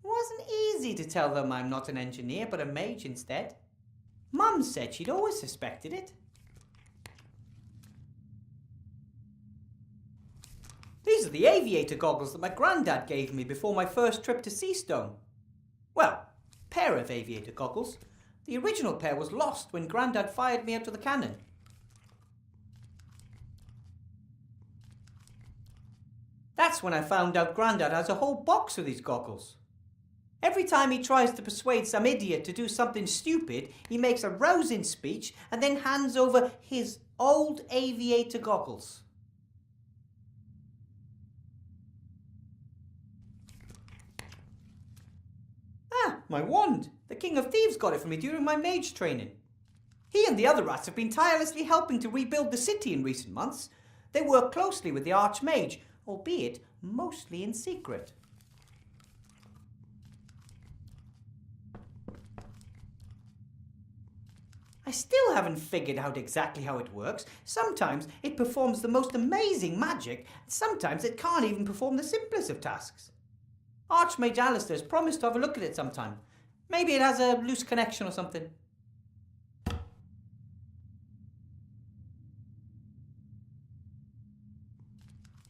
wasn't easy to tell them I'm not an engineer but a mage instead. Mum said she'd always suspected it. These are the aviator goggles that my granddad gave me before my first trip to Seastone. Well, pair of aviator goggles. The original pair was lost when Grandad fired me out of the cannon. That's when I found out Grandad has a whole box of these goggles. Every time he tries to persuade some idiot to do something stupid, he makes a rousing speech and then hands over his old aviator goggles. Ah, my wand! The King of Thieves got it for me during my mage training. He and the other rats have been tirelessly helping to rebuild the city in recent months. They work closely with the arch-mage, albeit mostly in secret. I still haven't figured out exactly how it works. Sometimes it performs the most amazing magic, and sometimes it can't even perform the simplest of tasks. Archmage Alistair's promised to have a look at it sometime. Maybe it has a loose connection or something.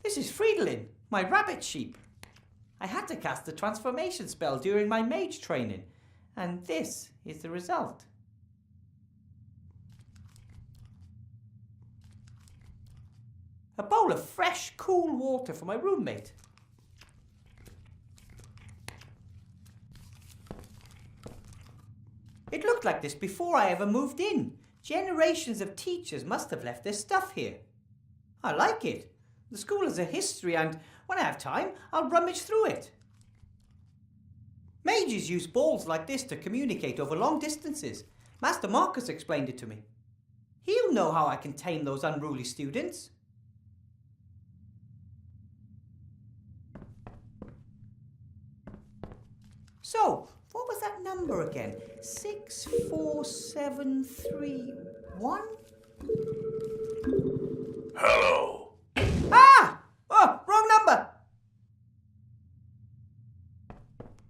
This is Fridolin, my rabbit sheep. I had to cast the transformation spell during my mage training, and this is the result. A bowl of fresh, cool water for my roommate. It looked like this before I ever moved in. Generations of teachers must have left their stuff here. I like it. The school has a history and, when I have time, I'll rummage through it. Mages use balls like this to communicate over long distances. Master Marcus explained it to me. He'll know how I can tame those unruly students. So, what was that number again? 64731? Hello. Ah! Oh, wrong number!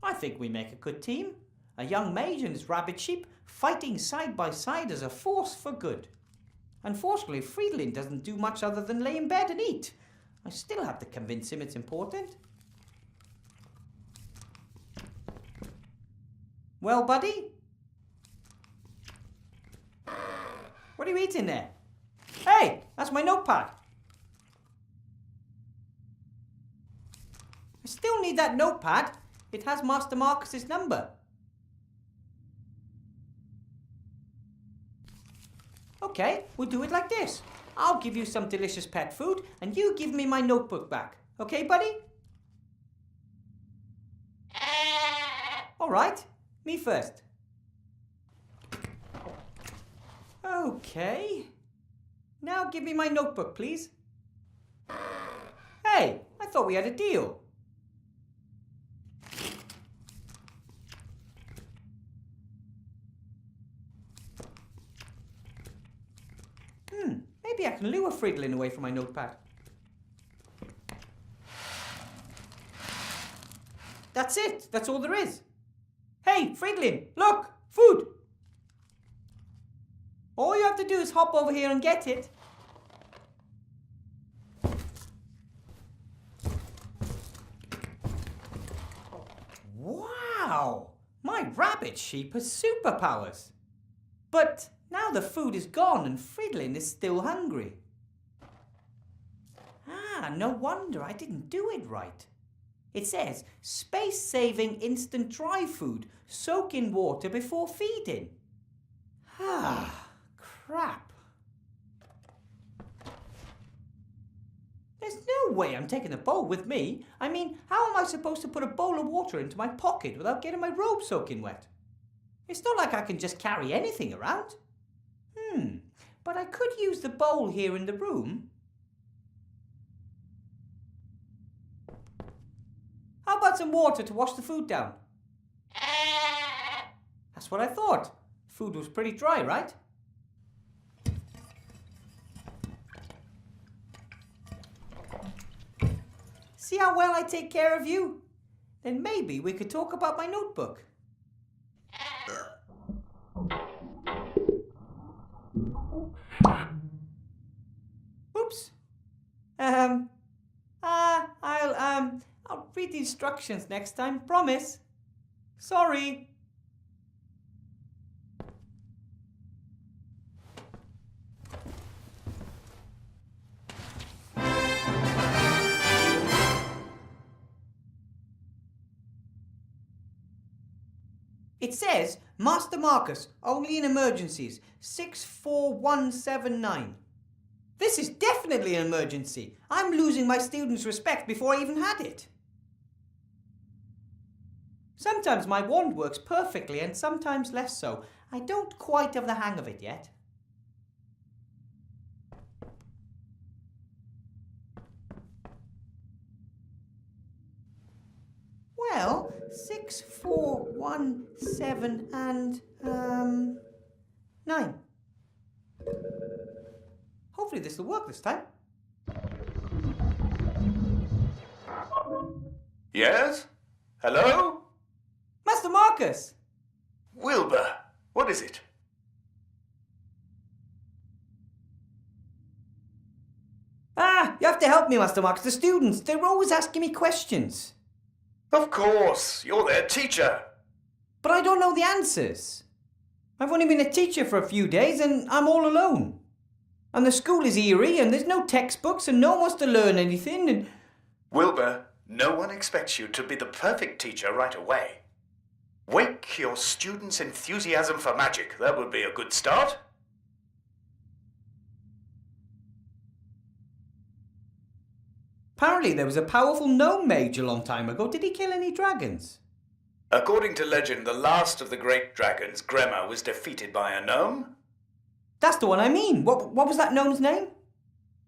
I think we make a good team. A young mage and his rabbit sheep fighting side by side as a force for good. Unfortunately, Fridolin doesn't do much other than lay in bed and eat. I still have to convince him it's important. Well, buddy? What are you eating there? Hey, that's my notepad. I still need that notepad. It has Master Marcus's number. Okay, we'll do it like this. I'll give you some delicious pet food, and you give me my notebook back. Okay, buddy? All right. Me first. Okay. Now give me my notebook, please. Hey, I thought we had a deal. Maybe I can lure Fridolin away from my notepad. That's it. That's all there is. Hey, Fridolin, look! Food! All you have to do is hop over here and get it. Wow! My rabbit sheep has superpowers. But now the food is gone and Fridolin is still hungry. Ah, no wonder I didn't do it right. It says, space-saving instant dry food. Soak in water before feeding. Ah, crap. There's no way I'm taking the bowl with me. I mean, how am I supposed to put a bowl of water into my pocket without getting my robe soaking wet? It's not like I can just carry anything around. But I could use the bowl here in the room. How about some water to wash the food down? That's what I thought. Food was pretty dry, right? See how well I take care of you? then maybe we could talk about my notebook. Oops. I'll read the instructions next time, promise. Sorry. It says, Master Marcus, only in emergencies, 64179. This is definitely an emergency. I'm losing my students' respect before I even had it. Sometimes my wand works perfectly and sometimes less so. I don't quite have the hang of it yet. Well, 64117 and 9. Hopefully this will work this time. Yes? Hello? Master Marcus! Wilbur, what is it? You have to help me, Master Marcus. The students, they're always asking me questions. Of course, you're their teacher. But I don't know the answers. I've only been a teacher for a few days and I'm all alone. And the school is eerie and there's no textbooks and no one wants to learn anything and... Wilbur, no one expects you to be the perfect teacher right away. Wake your students' enthusiasm for magic. That would be a good start. Apparently there was a powerful gnome mage a long time ago. Did he kill any dragons? According to legend, the last of the great dragons, Gremma, was defeated by a gnome. That's the one I mean. What was that gnome's name?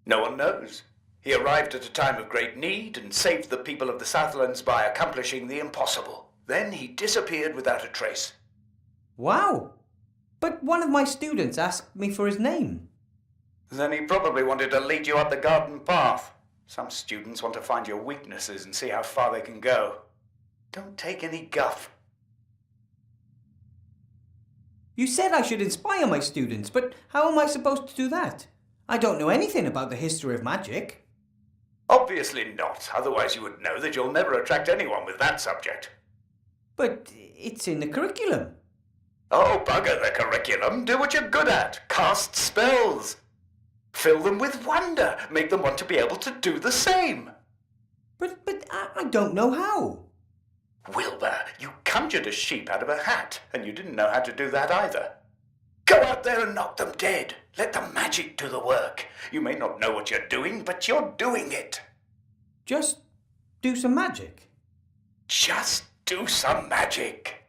No one knows. He arrived at a time of great need and saved the people of the Southlands by accomplishing the impossible. Then he disappeared without a trace. Wow. But one of my students asked me for his name. Then he probably wanted to lead you up the garden path. Some students want to find your weaknesses and see how far they can go. Don't take any guff. You said I should inspire my students, but how am I supposed to do that? I don't know anything about the history of magic. Obviously not, otherwise you would know that you'll never attract anyone with that subject. But it's in the curriculum. Oh, bugger the curriculum. Do what you're good at. Cast spells. Fill them with wonder. Make them want to be able to do the same. But I don't know how. Wilbur, you conjured a sheep out of a hat, and you didn't know how to do that either. Go out there and knock them dead. Let the magic do the work. You may not know what you're doing, but you're doing it. Just do some magic. Just do some magic.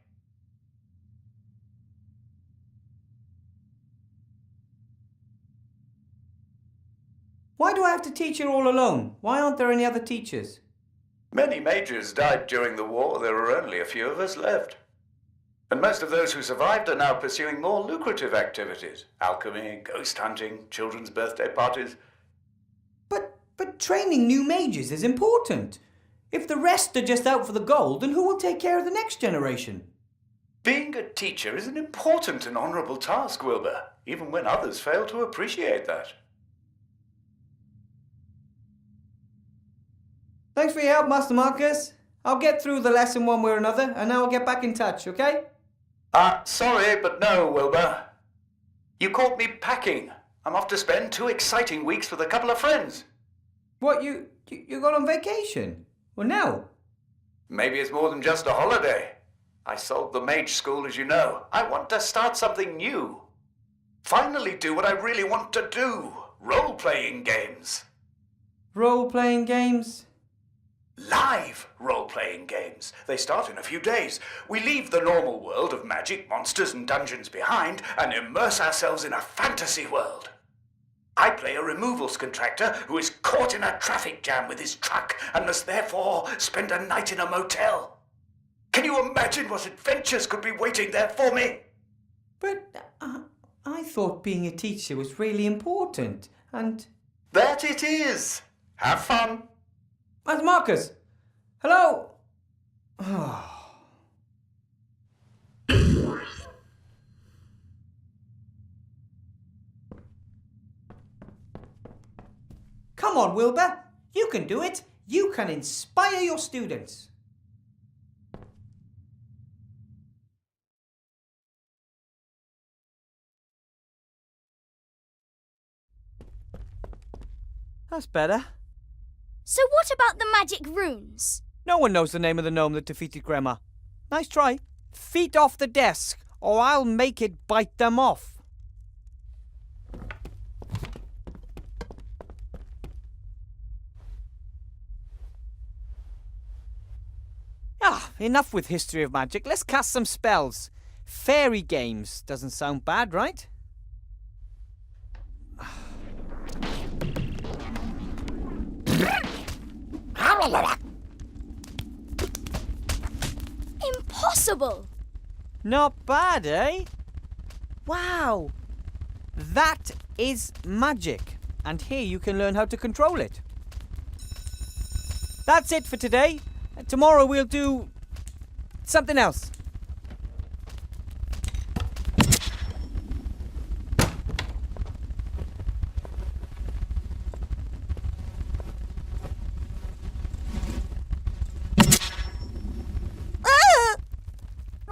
Why do I have to teach it all alone? Why aren't there any other teachers? Many mages died during the war. There are only a few of us left. And most of those who survived are now pursuing more lucrative activities. Alchemy, ghost hunting, children's birthday parties. But training new mages is important. If the rest are just out for the gold, then who will take care of the next generation? Being a teacher is an important and honourable task, Wilbur, even when others fail to appreciate that. Thanks for your help, Master Marcus. I'll get through the lesson one way or another, and I'll get back in touch, okay? Sorry, but no, Wilbur. You caught me packing. I'm off to spend 2 exciting weeks with a couple of friends. What, you got on vacation? Well, no. Maybe it's more than just a holiday. I sold the mage school, as you know. I want to start something new. Finally do what I really want to do. Role-playing games. Role-playing games? Live role-playing games. They start in a few days. We leave the normal world of magic, monsters and dungeons behind and immerse ourselves in a fantasy world. I play a removals contractor who is caught in a traffic jam with his truck and must therefore spend a night in a motel. Can you imagine what adventures could be waiting there for me? But I thought being a teacher was really important, and... That it is. Have fun. Master Marcus! Hello! Come on, Wilbur. You can do it. You can inspire your students. That's better. So what about the magic runes? No one knows the name of the gnome that defeated Grandma. Nice try. Feet off the desk, or I'll make it bite them off. Enough with history of magic. Let's cast some spells. Fairy games. Doesn't sound bad, right? Impossible! Not bad, eh? Wow. That is magic. And here you can learn how to control it. That's it for today. Tomorrow we'll do something else.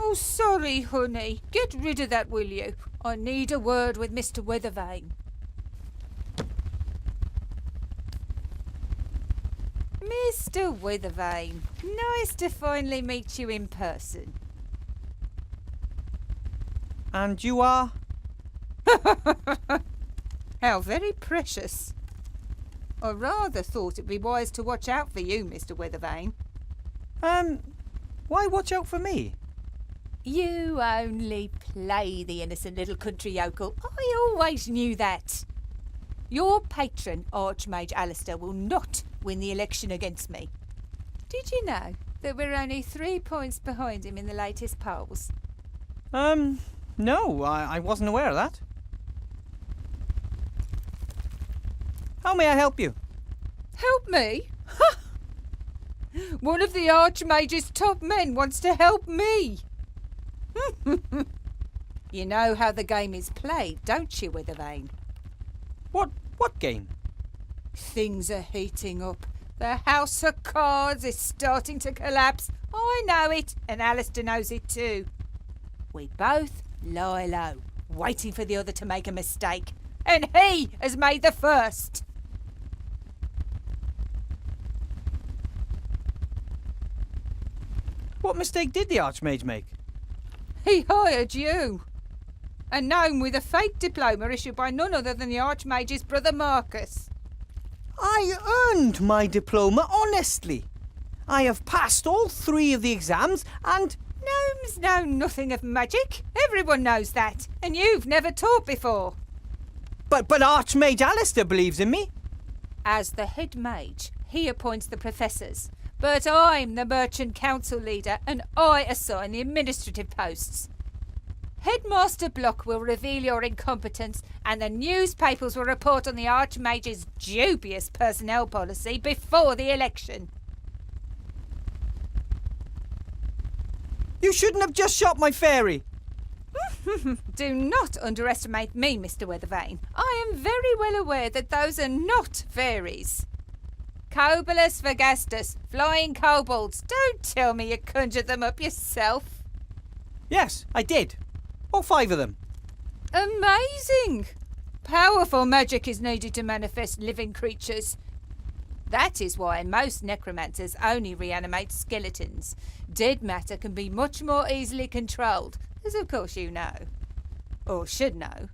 Oh, sorry, honey. Get rid of that, will you? I need a word with Mr. Weathervane. Mr. Weathervane, nice to finally meet you in person. And you are? How very precious. I rather thought it'd be wise to watch out for you, Mr. Weathervane. Why watch out for me? You only play the innocent little country yokel. I always knew that. Your patron, Arch-mage Alistair, will not win the election against me. Did you know that we're only 3 points behind him in the latest polls? No, I wasn't aware of that. How may I help you? Help me? Ha! One of the Archmage's top men wants to help me. You know how the game is played, don't you, Weathervane? What game? Things are heating up. The House of Cards is starting to collapse. I know it, and Alistair knows it too. We both lie low, waiting for the other to make a mistake. And he has made the first. What mistake did the Archmage make? He hired you. A gnome with a fake diploma issued by none other than the Archmage's brother Marcus. I earned my diploma honestly. I have passed all 3 of the exams and... Gnomes know nothing of magic. Everyone knows that. And you've never taught before. But Archmage Alistair believes in me. As the head mage, he appoints the professors. But I'm the merchant council leader and I assign the administrative posts. Headmaster Block will reveal your incompetence and the newspapers will report on the Archmage's dubious personnel policy before the election. You shouldn't have just shot my fairy. Do not underestimate me, Mr. Weathervane. I am very well aware that those are not fairies. Cobolus Vagastus, flying kobolds. Don't tell me you conjured them up yourself. Yes, I did. All 5 of them. Amazing! Powerful magic is needed to manifest living creatures. That is why most necromancers only reanimate skeletons. Dead matter can be much more easily controlled, as of course you know. Or should know.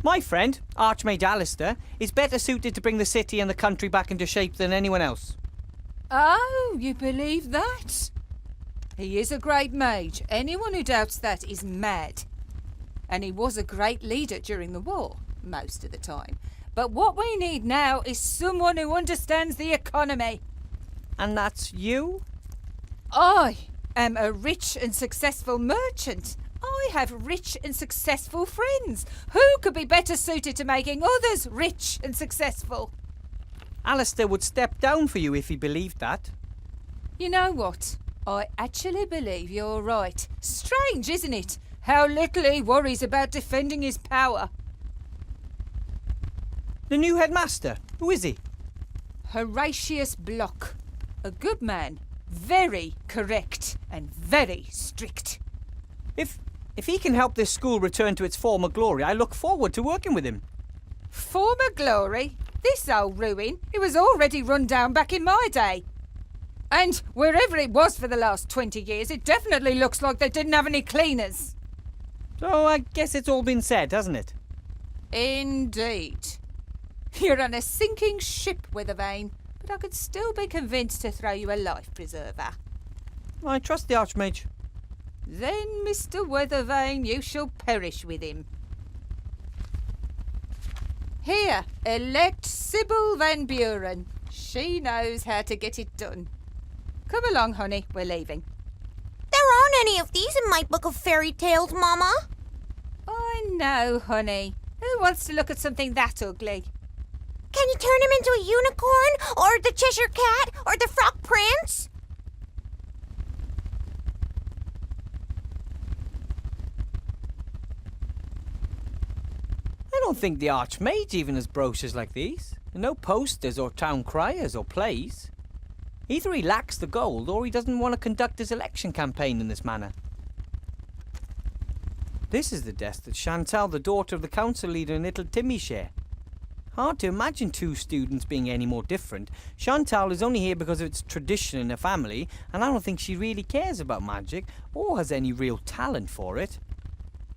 My friend, Archmage Alistair, is better suited to bring the city and the country back into shape than anyone else. Oh, you believe that? He is a great mage. Anyone who doubts that is mad. And he was a great leader during the war, most of the time. But what we need now is someone who understands the economy. And that's you? I am a rich and successful merchant. I have rich and successful friends. Who could be better suited to making others rich and successful? Alistair would step down for you if he believed that. You know what? I actually believe you're right. Strange, isn't it? How little he worries about defending his power. The new headmaster, who is he? Horatius Block. A good man. Very correct and very strict. If he can help this school return to its former glory, I look forward to working with him. Former glory? This old ruin? It was already run down back in my day. And wherever it was for the last 20 years, it definitely looks like they didn't have any cleaners. So I guess it's all been said, hasn't it? Indeed. You're on a sinking ship, Weathervane, but I could still be convinced to throw you a life preserver. I trust the arch-mage. Then, Mr. Weathervane, you shall perish with him. Here, elect Sybil Van Buren. She knows how to get it done. Come along, honey, we're leaving. There aren't any of these in my book of fairy tales, Mama. I know, honey. Who wants to look at something that ugly? Can you turn him into a unicorn? Or the Cheshire Cat? Or the Frog Prince? I don't think the arch-mage even has brochures like these. No posters or town criers or plays. Either he lacks the gold or he doesn't want to conduct his election campaign in this manner. This is the desk that Chantal, the daughter of the council leader, and little Timmy share. Hard to imagine two students being any more different. Chantal is only here because of its tradition in her family, and I don't think she really cares about magic or has any real talent for it.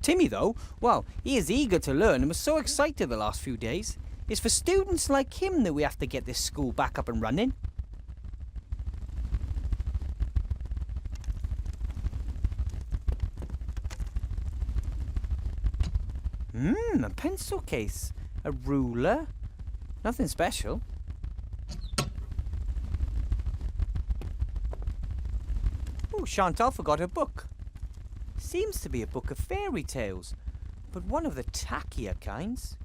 Timmy, though, well, he is eager to learn and was so excited the last few days. It's for students like him that we have to get this school back up and running. A pencil case, a ruler, nothing special. Oh, Chantal forgot her book. Seems to be a book of fairy tales, but one of the tackier kinds.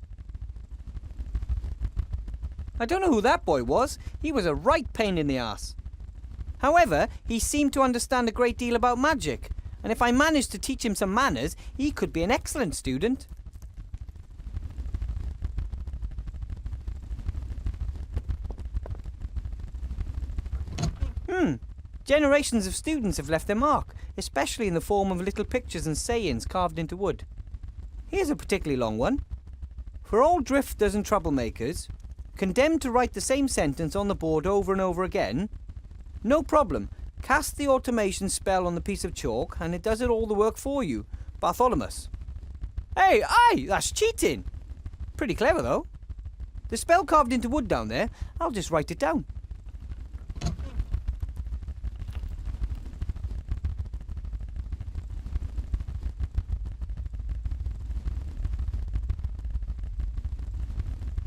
I don't know who that boy was. He was a right pain in the arse. However, he seemed to understand a great deal about magic, and if I managed to teach him some manners, he could be an excellent student. Generations of students have left their mark, especially in the form of little pictures and sayings carved into wood. Here's a particularly long one. For all drifters and troublemakers, condemned to write the same sentence on the board over and over again, no problem. Cast the automation spell on the piece of chalk and it does it all the work for you. Bartholomew. Hey, aye, that's cheating. Pretty clever though. The spell carved into wood down there, I'll just write it down.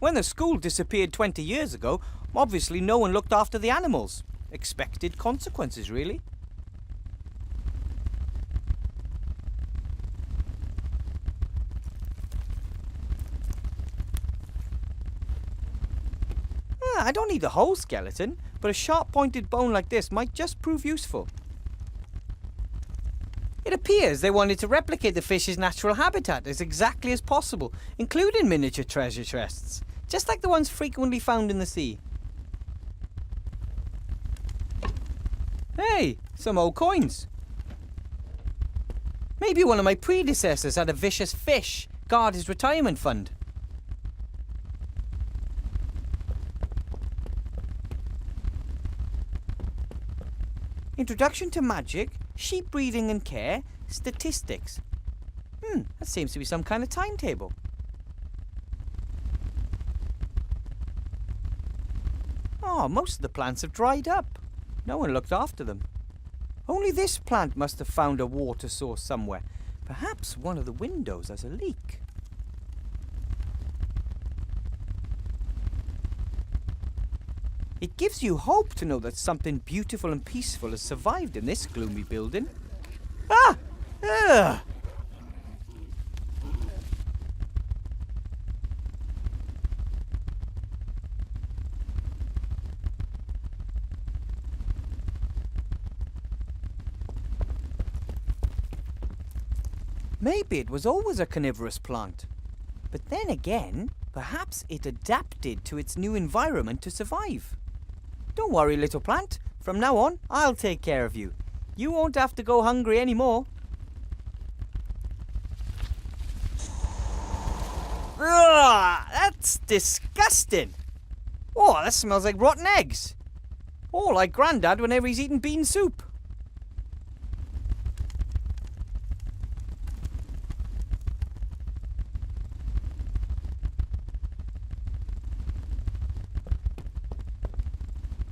When the school disappeared 20 years ago, obviously no one looked after the animals. Expected consequences, really. I don't need the whole skeleton, but a sharp-pointed bone like this might just prove useful. It appears they wanted to replicate the fish's natural habitat as exactly as possible, including miniature treasure chests, just like the ones frequently found in the sea. Hey, some old coins. Maybe one of my predecessors had a vicious fish guard his retirement fund. Introduction to magic, sheep breeding and care, statistics. That seems to be some kind of timetable. Oh, most of the plants have dried up. No one looked after them. Only this plant must have found a water source somewhere. Perhaps one of the windows has a leak. It gives you hope to know that something beautiful and peaceful has survived in this gloomy building. Ah! Ugh! Maybe it was always a carnivorous plant. But then again, perhaps it adapted to its new environment to survive. Don't worry, little plant. From now on, I'll take care of you. You won't have to go hungry anymore. Ugh, that's disgusting. Oh, that smells like rotten eggs. Oh, like Grandad whenever he's eating bean soup.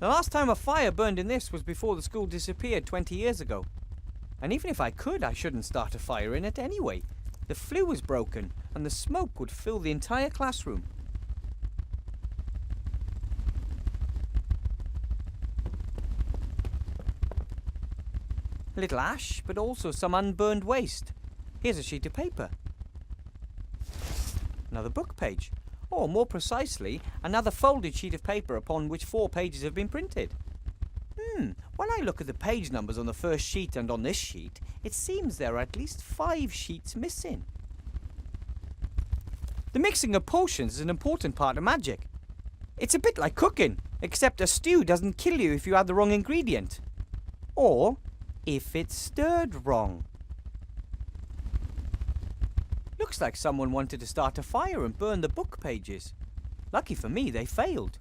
The last time a fire burned in this was before the school disappeared 20 years ago. And even if I could, I shouldn't start a fire in it anyway. The flue was broken, and the smoke would fill the entire classroom. A little ash, but also some unburned waste. Here's a sheet of paper. Another book page. Or, more precisely, another folded sheet of paper upon which 4 pages have been printed. When I look at the page numbers on the first sheet and on this sheet, it seems there are at least 5 sheets missing. The mixing of potions is an important part of magic. It's a bit like cooking, except a stew doesn't kill you if you add the wrong ingredient. Or, if it's stirred wrong. Looks like someone wanted to start a fire and burn the book pages. Lucky for me, they failed.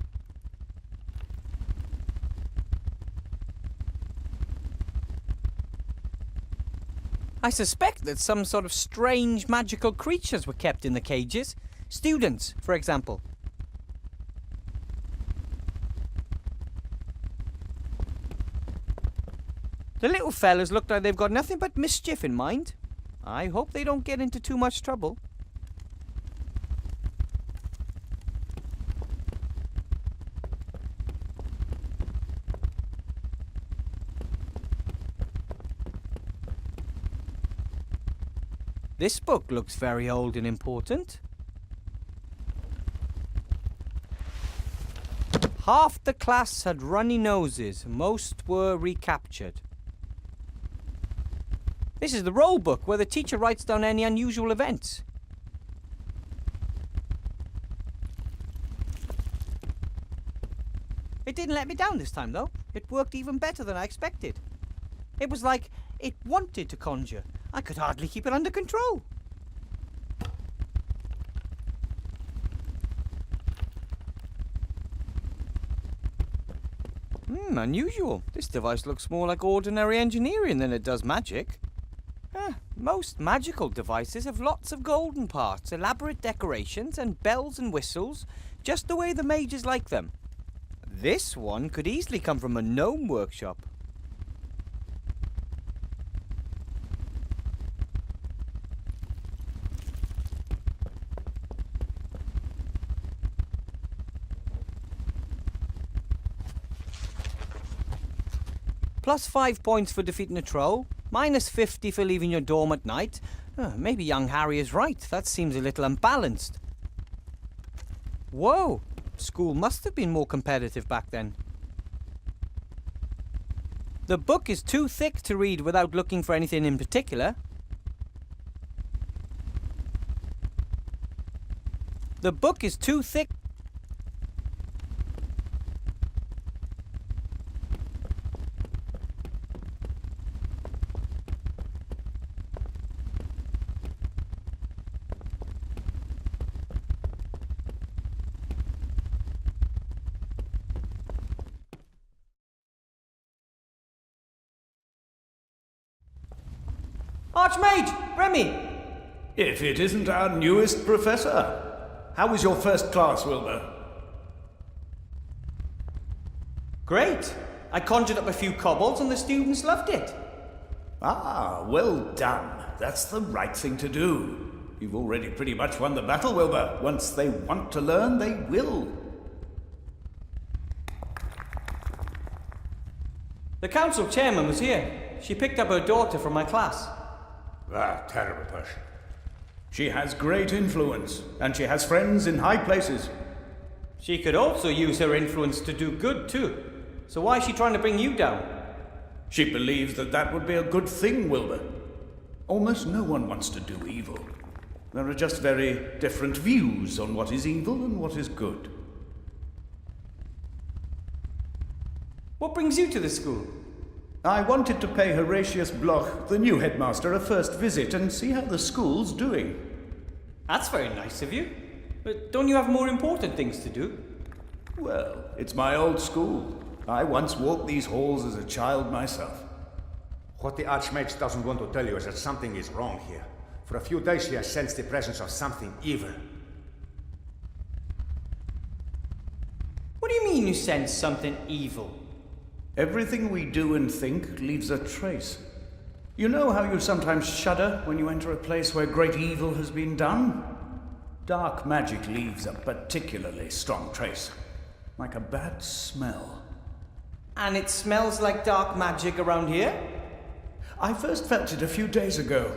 I suspect that some sort of strange magical creatures were kept in the cages. Students, for example. The little fellas look like they've got nothing but mischief in mind. I hope they don't get into too much trouble. This book looks very old and important. Half the class had runny noses. Most were recaptured. This is the roll book where the teacher writes down any unusual events. It didn't let me down this time, though. It worked even better than I expected. It was like it wanted to conjure. I could hardly keep it under control. Unusual. This device looks more like ordinary engineering than it does magic. Most magical devices have lots of golden parts, elaborate decorations, and bells and whistles, just the way the mages like them. This one could easily come from a gnome workshop. +5 points for defeating a troll. -50 for leaving your dorm at night. Maybe young Harry is right. That seems a little unbalanced. Whoa! School must have been more competitive back then. The book is too thick to read without looking for anything in particular. The book is too thick. Arch-mage! Remy! If it isn't our newest professor. How was your first class, Wilbur? Great! I conjured up a few kobolds and the students loved it. Ah, well done. That's the right thing to do. You've already pretty much won the battle, Wilbur. Once they want to learn, they will. The council chairman was here. She picked up her daughter from my class. Ah, terrible person. She has great influence, and she has friends in high places. She could also use her influence to do good, too. So why is she trying to bring you down? She believes that that would be a good thing, Wilbur. Almost no one wants to do evil. There are just very different views on what is evil and what is good. What brings you to the school? I wanted to pay Horatius Bloch, the new headmaster, a first visit and see how the school's doing. That's very nice of you. But don't you have more important things to do? Well, it's my old school. I once walked these halls as a child myself. What the arch-mage doesn't want to tell you is that something is wrong here. For a few days he has sensed the presence of something evil. What do you mean you sense something evil? Everything we do and think leaves a trace. You know how you sometimes shudder when you enter a place where great evil has been done? Dark magic leaves a particularly strong trace, like a bad smell. And it smells like dark magic around here? I first felt it a few days ago.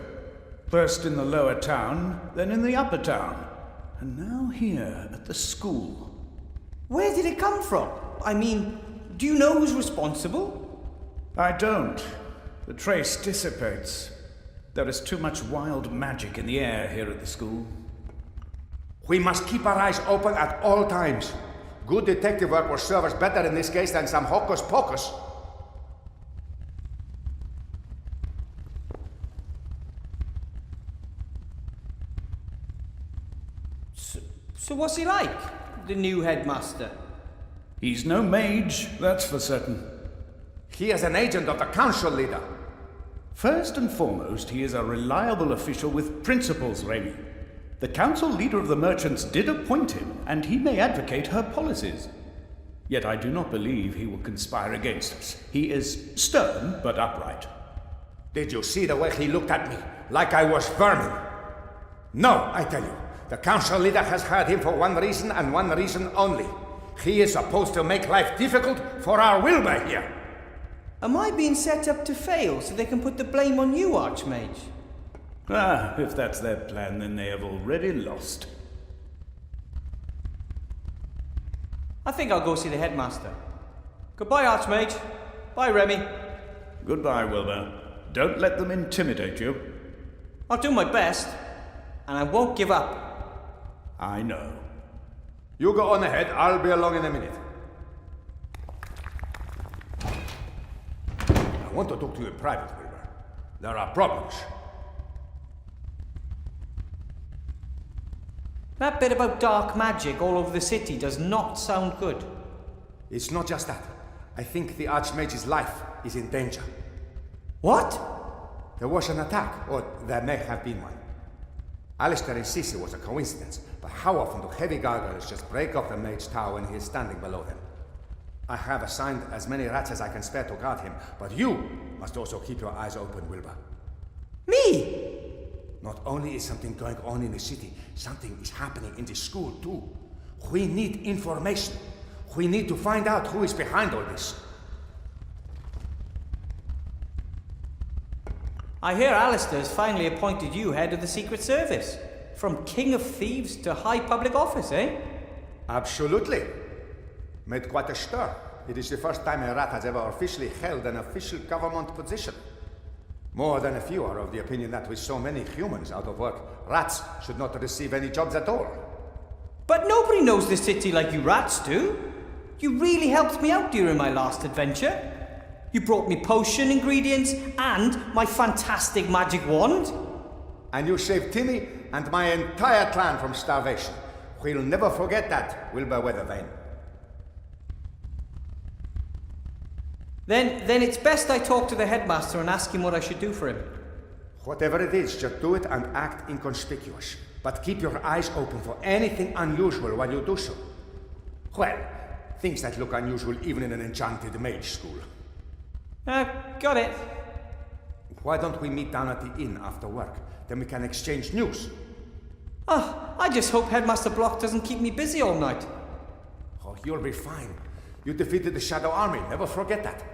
First in the lower town, then in the upper town, and now here at the school. Where did it come from? I mean, do you know who's responsible? I don't. The trace dissipates. There is too much wild magic in the air here at the school. We must keep our eyes open at all times. Good detective work will serve us better in this case than some hocus pocus. So what's he like, the new headmaster? He's no mage, that's for certain. He is an agent of the council leader. First and foremost, he is a reliable official with principles, Remy. The council leader of the merchants did appoint him, and he may advocate her policies. Yet I do not believe he will conspire against us. He is stern, but upright. Did you see the way he looked at me? Like I was vermin. No, I tell you. The council leader has hired him for one reason and one reason only. He is supposed to make life difficult for our Wilbur here. Am I being set up to fail so they can put the blame on you, archmage? Ah, if that's their plan, then they have already lost. I think I'll go see the headmaster. Goodbye, archmage. Bye, Remy. Goodbye, Wilbur. Don't let them intimidate you. I'll do my best, and I won't give up. I know. You go on ahead, I'll be along in a minute. I want to talk to you in private, Wilbur. There are problems. That bit about dark magic all over the city does not sound good. It's not just that. I think the archmage's life is in danger. What? There was an attack, or there may have been one. Alistair and Cece was a coincidence, but how often do heavy gargoyles just break off the mage tower when he is standing below them? I have assigned as many rats as I can spare to guard him, but you must also keep your eyes open, Wilbur. Me? Not only is something going on in the city, something is happening in the school too. We need information. We need to find out who is behind all this. I hear Alistair's finally appointed you head of the Secret Service. From King of Thieves to High Public Office, eh? Absolutely. Made quite a stir. It is the first time a rat has ever officially held an official government position. More than a few are of the opinion that with so many humans out of work, rats should not receive any jobs at all. But nobody knows the city like you rats do. You really helped me out during my last adventure. You brought me potion ingredients and my fantastic magic wand. And you saved Timmy and my entire clan from starvation. We'll never forget that, Wilbur Weathervane. Then it's best I talk to the headmaster and ask him what I should do for him. Whatever it is, just do it and act inconspicuous. But keep your eyes open for anything unusual while you do so. Well, things that look unusual even in an enchanted mage school. Got it. Why don't we meet down at the inn after work? Then we can exchange news. I just hope Headmaster Bloch doesn't keep me busy all night. Oh, you'll be fine. You defeated the Shadow Army, never forget that.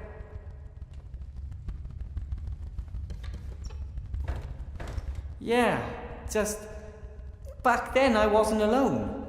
Yeah, just back then I wasn't alone.